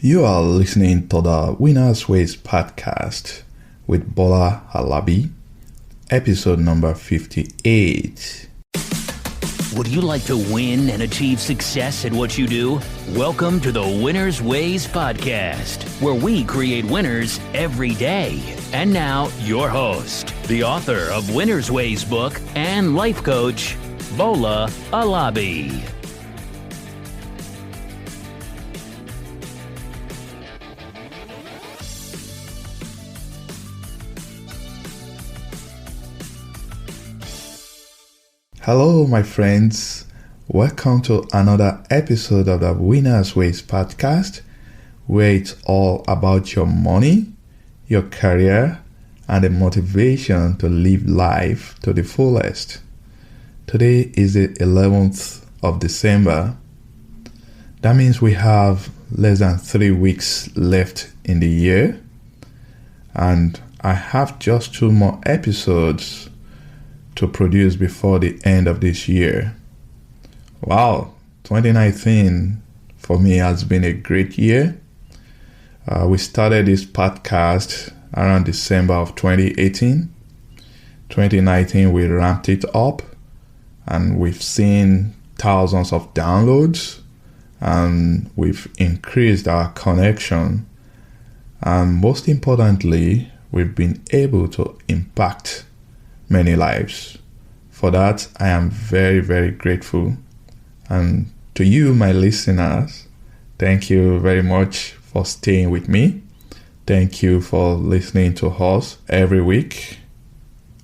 You are listening to the Winner's Ways podcast with Bola Alabi, episode number 58. Would you like to win and achieve success at what you do? Welcome to the Winner's Ways podcast, where we create winners every day. And now, your host, the author of Winner's Ways book and life coach, Bola Alabi. Hello, my friends. Welcome to another episode of the Winner's Ways podcast, where it's all about your money, your career, and the motivation to live life to the fullest. Today is the 11th of December. That means we have less than 3 weeks left in the year, and I have just 2 more episodes to produce before the end of this year. Wow, 2019 for me has been a great year. We started this podcast around December of 2018. 2019 we ramped it up and we've seen thousands of downloads and we've increased our connection, and most importantly we've been able to impact many lives. For that, I am very, very grateful. And to you, my listeners, thank you very much for staying with me. Thank you for listening to us every week.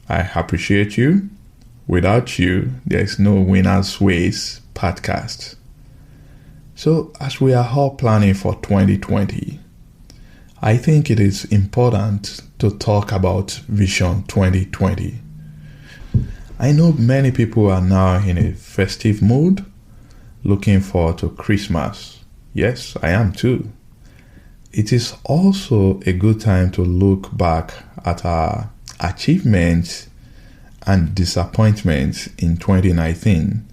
I appreciate you. Without you, there is no Winner's Ways podcast. So, as we are all planning for 2020, I think it is important to talk about Vision 2020. I know many people are now in a festive mood, looking forward to Christmas. Yes, I am too. It is also a good time to look back at our achievements and disappointments in 2019.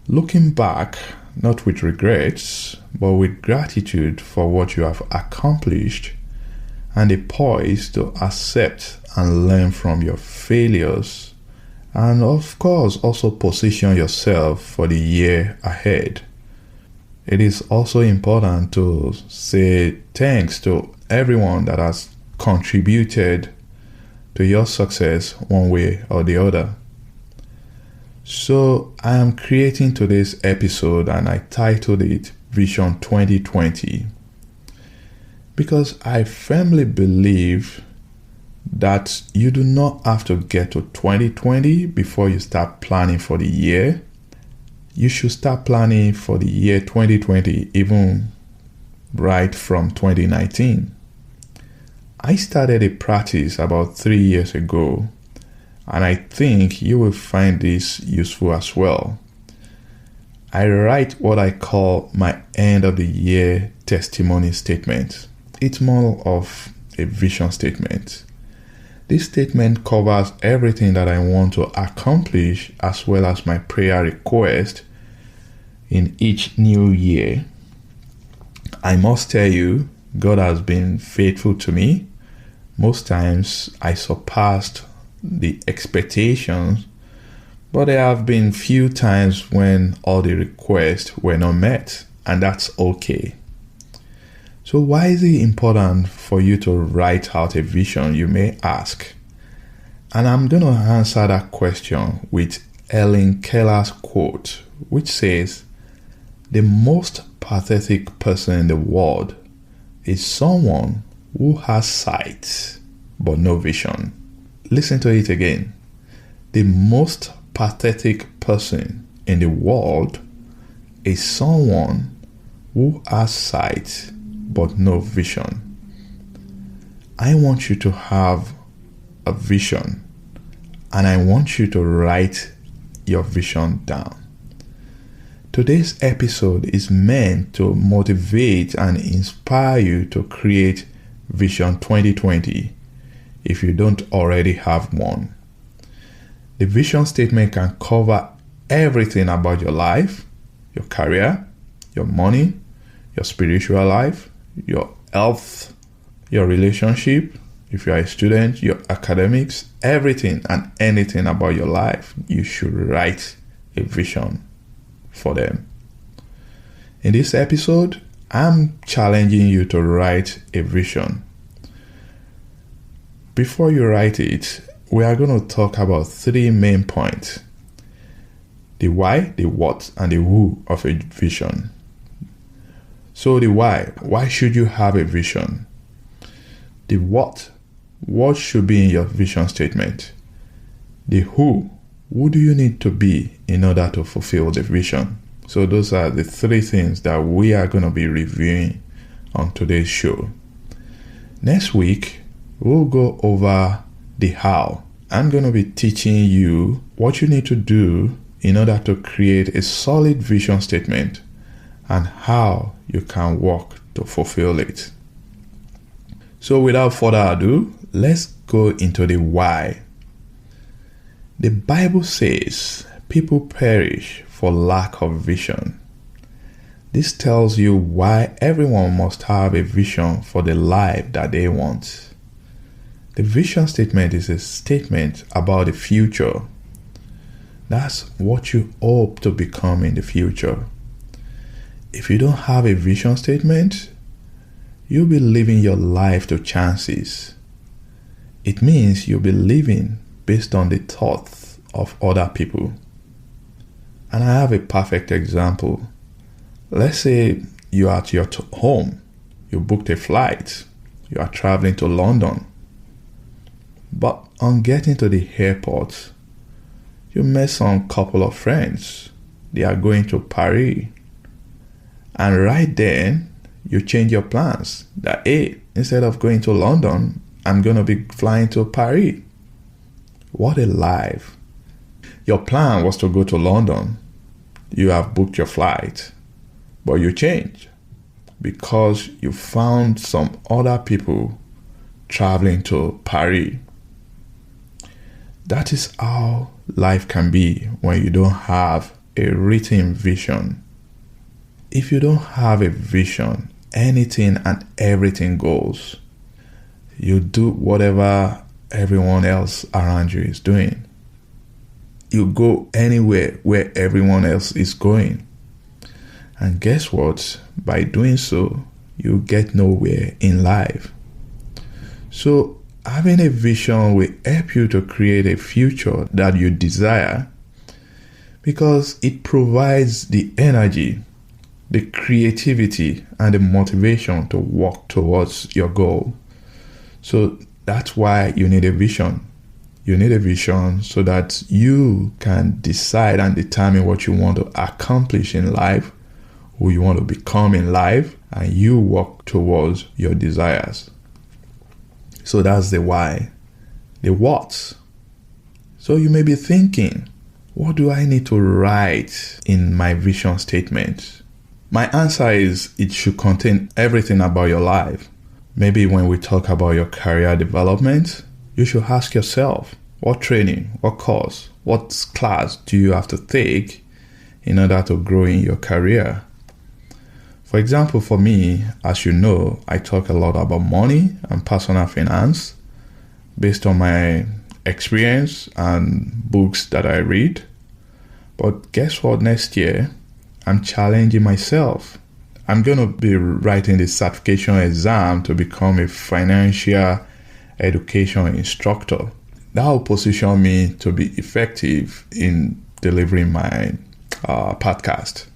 Looking back, not with regrets, but with gratitude for what you have accomplished and a poise to accept and learn from your failures. And of course, also position yourself for the year ahead. It is also important to say thanks to everyone that has contributed to your success one way or the other. So I am creating today's episode and I titled it Vision 2020 because I firmly believe that you do not have to get to 2020 before you start planning for the year. You should start planning for the year 2020 even right from 2019. I started a practice about 3 years ago, and I think you will find this useful as well. I write what I call my end of the year testimony statement. It's more of a vision statement. This statement covers everything that I want to accomplish as well as my prayer request in each new year. I must tell you, God has been faithful to me. Most times I surpassed the expectations, but there have been few times when all the requests were not met, and that's okay. So why is it important for you to write out a vision, you may ask? And I'm going to answer that question with Helen Keller's quote, which says, "The most pathetic person in the world is someone who has sight but no vision." Listen to it again. The most pathetic person in the world is someone who has sight but no vision. I want you to have a vision, and I want you to write your vision down. Today's episode is meant to motivate and inspire you to create Vision 2020 if you don't already have one. The vision statement can cover everything about your life, your career, your money, your spiritual life, your health, your relationship, if you are a student, your academics, everything and anything about your life, you should write a vision for them. In this episode, I'm challenging you to write a vision. Before you write it, we are going to talk about 3 main points: the why, the what, and the who of a vision. So the why should you have a vision? The what should be in your vision statement? The who do you need to be in order to fulfill the vision? So those are the 3 things that we are going to be reviewing on today's show. Next week, we'll go over the how. I'm going to be teaching you what you need to do in order to create a solid vision statement and how you can work to fulfill it. So without further ado, let's go into the why. The Bible says people perish for lack of vision. This tells you why everyone must have a vision for the life that they want. The vision statement is a statement about the future. That's what you hope to become in the future. If you don't have a vision statement, you'll be living your life to chances. It means you'll be living based on the thoughts of other people. And I have a perfect example. Let's say you're at your home, you booked a flight, you are traveling to London. But on getting to the airport, you met some couple of friends. They are going to Paris. And right then, you change your plans. That, hey, instead of going to London, I'm going to be flying to Paris. What a life. Your plan was to go to London. You have booked your flight. But you changed because you found some other people traveling to Paris. That is how life can be when you don't have a written vision. If you don't have a vision, anything and everything goes. You do whatever everyone else around you is doing. You go anywhere where everyone else is going. And guess what? By doing so, you get nowhere in life. So having a vision will help you to create a future that you desire because it provides the energy, the creativity, and the motivation to work towards your goal. So that's why you need a vision. You need a vision so that you can decide and determine what you want to accomplish in life, who you want to become in life, and you work towards your desires. So that's the why. The what. So you may be thinking, what do I need to write in my vision statement? My answer is it should contain everything about your life. Maybe when we talk about your career development, you should ask yourself, what training, what course, what class do you have to take in order to grow in your career? For example, for me, as you know, I talk a lot about money and personal finance based on my experience and books that I read. But guess what? Next year, I'm challenging myself. I'm going to be writing the certification exam to become a financial education instructor. That will position me to be effective in delivering my podcast.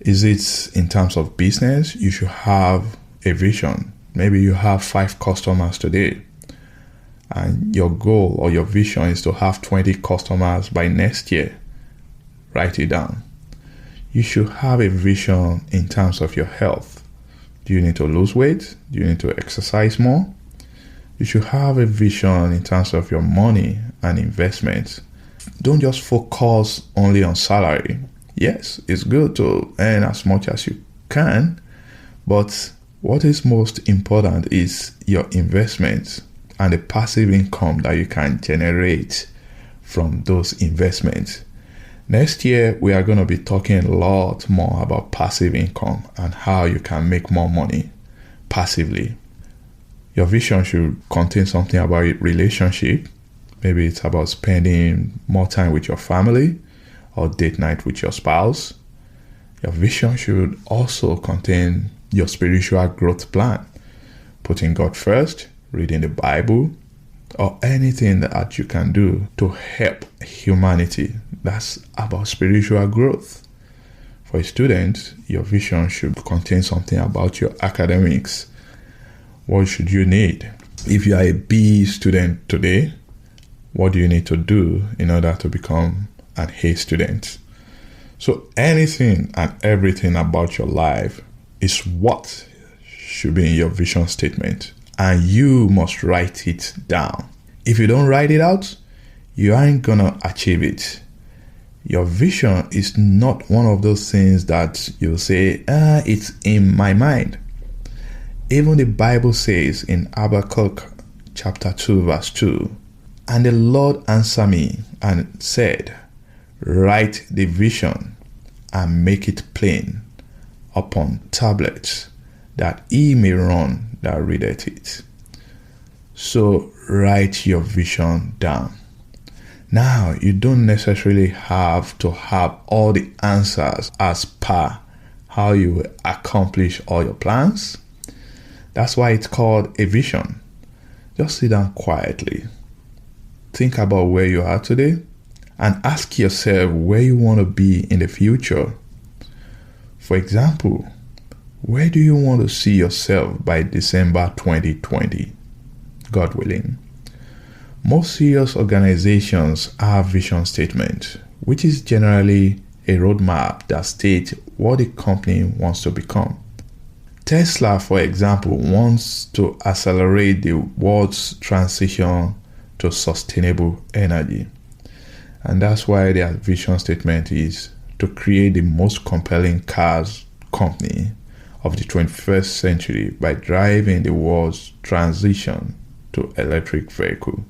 Is it in terms of business? You should have a vision. Maybe you have 5 customers today, and your goal or your vision is to have 20 customers by next year. Write it down. You should have a vision in terms of your health. Do you need to lose weight? Do you need to exercise more? You should have a vision in terms of your money and investments. Don't just focus only on salary. Yes, it's good to earn as much as you can, but what is most important is your investments and the passive income that you can generate from those investments. Next year, we are going to be talking a lot more about passive income and how you can make more money passively. Your vision should contain something about relationship. Maybe it's about spending more time with your family or date night with your spouse. Your vision should also contain your spiritual growth plan, putting God first, reading the Bible, or anything that you can do to help humanity. That's about spiritual growth. For a student, your vision should contain something about your academics. What should you need? If you are a B student today, what do you need to do in order to become an A student? So anything and everything about your life is what should be in your vision statement, and you must write it down. If you don't write it out, you aren't gonna achieve it. Your vision is not one of those things that you'll say, it's in my mind. Even the Bible says in Habakkuk chapter 2 verse 2, "And the Lord answered me and said, write the vision and make it plain upon tablets, that he may run that readeth it." So write your vision down. Now, you don't necessarily have to have all the answers as per how you will accomplish all your plans. That's why it's called a vision. Just sit down quietly. Think about where you are today and ask yourself where you want to be in the future. For example, where do you want to see yourself by December 2020? God willing. Most serious organizations have vision statements, which is generally a roadmap that states what the company wants to become. Tesla, for example, wants to accelerate the world's transition to sustainable energy. And that's why their vision statement is to create the most compelling cars company of the 21st century by driving the world's transition to electric vehicle.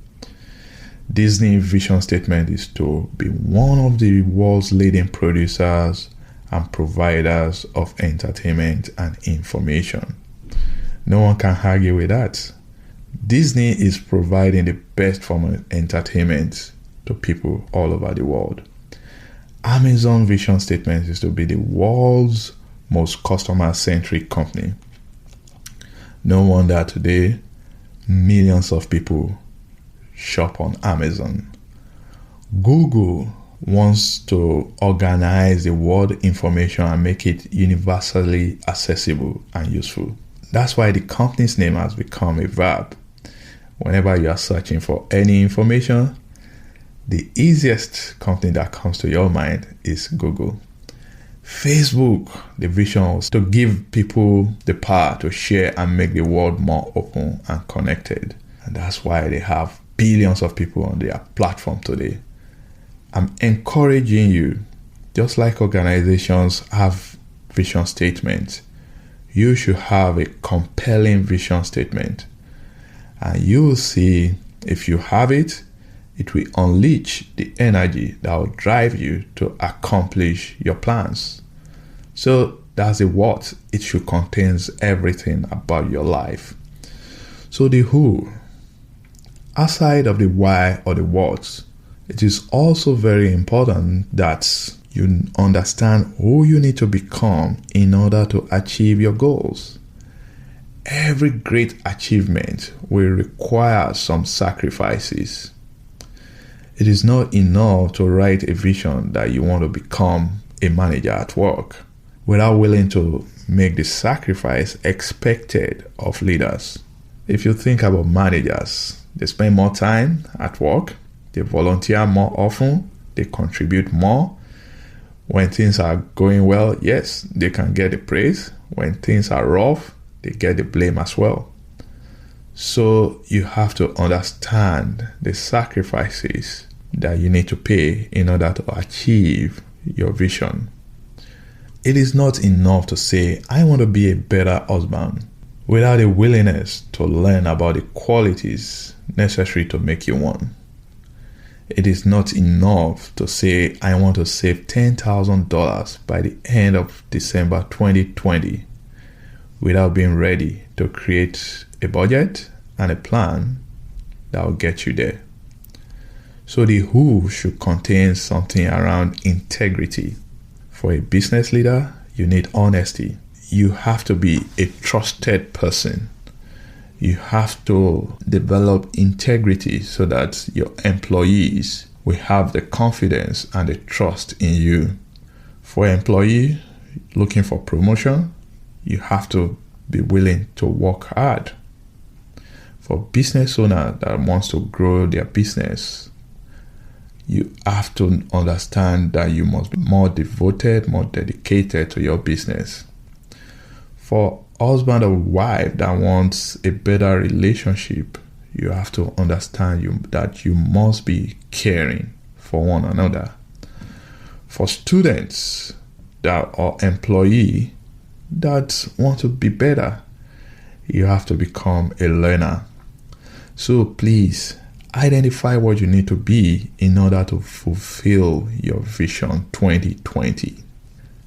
Disney vision statement is to be one of the world's leading producers and providers of entertainment and information. No one can argue with that. Disney is providing the best form of entertainment to people all over the world. Amazon vision statement is to be the world's most customer-centric company. No wonder today millions of people shop on Amazon. Google wants to organize the world information and make it universally accessible and useful. That's why the company's name has become a verb. Whenever you are searching for any information, the easiest company that comes to your mind is Google. Facebook, the vision was to give people the power to share and make the world more open and connected. And that's why they have billions of people on their platform today. I'm encouraging you, just like organizations have vision statements, you should have a compelling vision statement. And you will see, if you have it, it will unleash the energy that will drive you to accomplish your plans. So that's the what. It should contain everything about your life. So the who, aside of the why or the what, it is also very important that you understand who you need to become in order to achieve your goals. Every great achievement will require some sacrifices. It is not enough to write a vision that you want to become a manager at work without willing to make the sacrifice expected of leaders. If you think about managers, they spend more time at work, they volunteer more often, they contribute more. When things are going well, yes, they can get the praise. When things are rough, they get the blame as well. So you have to understand the sacrifices that you need to pay in order to achieve your vision. It is not enough to say, I want to be a better husband, without a willingness to learn about the qualities necessary to make you one. It is not enough to say, I want to save $10,000 by the end of December 2020 without being ready to create a budget and a plan that will get you there. So the who should contain something around integrity. For a business leader, you need honesty. You have to be a trusted person. You have to develop integrity so that your employees will have the confidence and the trust in you. For an employee looking for promotion, you have to be willing to work hard. For business owner that wants to grow their business, you have to understand that you must be more devoted, more dedicated to your business. For husband or wife that wants a better relationship, you have to understand that you must be caring for one another. For students or employee that want to be better, you have to become a learner. So please identify what you need to be in order to fulfill your vision 2020.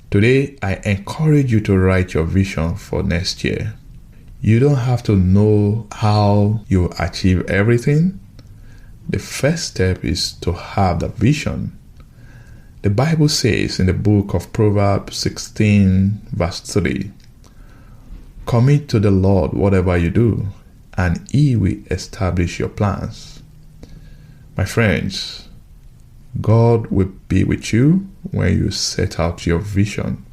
Today, I encourage you to write your vision for next year. You don't have to know how you achieve everything. The first step is to have the vision. The Bible says in the book of Proverbs 16 verse 3, commit to the Lord whatever you do, and He will establish your plans. My friends, God will be with you when you set out your vision.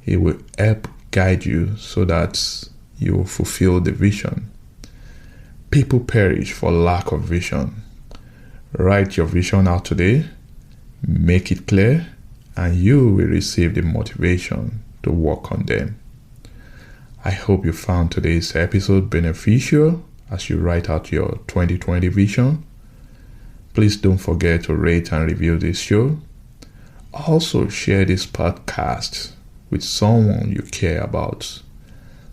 He will help guide you so that you will fulfill the vision. People perish for lack of vision. Write your vision out today, make it clear, and you will receive the motivation to work on them. I hope you found today's episode beneficial as you write out your 2020 vision. Please don't forget to rate and review this show. Also, share this podcast with someone you care about.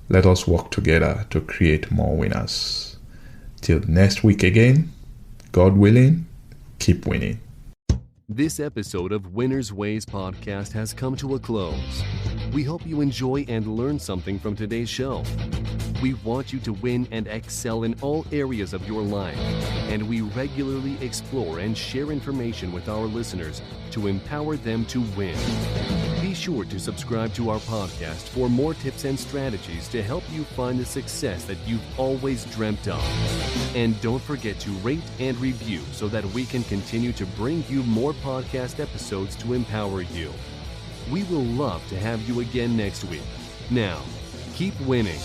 Let us work together to create more winners. Till next week again, God willing, keep winning. This episode of Winner's Ways podcast has come to a close. We hope you enjoy and learn something from today's show. We want you to win and excel in all areas of your life, and we regularly explore and share information with our listeners to empower them to win. Be sure to subscribe to our podcast for more tips and strategies to help you find the success that you've always dreamt of. And don't forget to rate and review so that we can continue to bring you more podcast episodes to empower you. We will love to have you again next week. Now, keep winning.